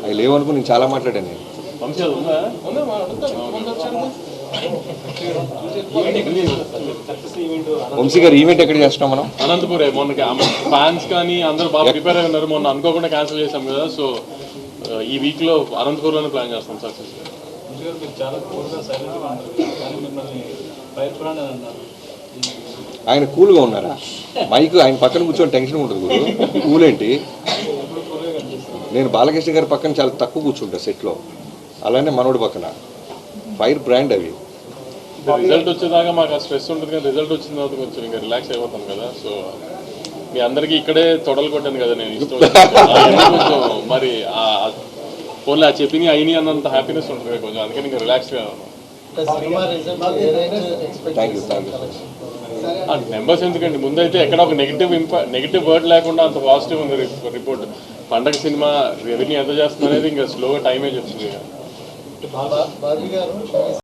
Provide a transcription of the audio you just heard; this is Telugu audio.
అవి లేవనుకో నేను చాలా మాట్లాడాను నేను. వంశీ గారు ఈవెంట్ ఎక్కడ చేస్తున్నాం మనం? అనంతపురే. మొన్న ఫ్యాన్స్ కానీ అందరూ బాగా ప్రిపేర్ అయి ఉన్నారు. మొన్న అనుకోకుండా క్యాన్సిల్ చేసాం కదా, సో ఈ వీక్లో అనంతపూర్లోనే ప్లాన్ చేస్తాం సక్సెస్. ఆయన కూల్గా ఉన్నారా? మైక్ ఆయన పక్కన కూర్చొని టెన్షన్ ఉంటుంది గురు. కూల్ ఏంటి? నేను బాలకృష్ణ గారి పక్కన చాలా తక్కువ కూర్చుంటా సెట్లో, అలానే మనోడి పక్కన. ఫైర్ బ్రాండ్ అవి. రిజల్ట్ వచ్చేదాకా మాకు ఆ స్ట్రెస్ ఉంటుంది, కానీ రిజల్ట్ వచ్చిన తర్వాత కొంచెం ఇంకా రిలాక్స్ అయిపోతాం కదా. సో మీ అందరికీ ఇక్కడే తొడలు కొట్టాను కదా నేను, ఇష్టం కొంచెం మరి ఫోన్లో ఆ చెప్పిన అయినాయి అన్నంత హ్యాపీనెస్ ఉంటుంది కొంచెం, అందుకని ఇంకా రిలాక్స్గా ఉన్నాను. Thank you. నెంబర్స్ ఎందుకండి, ముందైతే ఎక్కడ ఒక నెగిటివ్ వర్డ్ లేకుండా అంత పాజిటివ్ ఉంది రిపోర్ట్. పండగ సినిమా రెవెన్యూ ఎంత చేస్తుంది అనేది ఇంకా స్లోగా టైమే చెప్తుంది.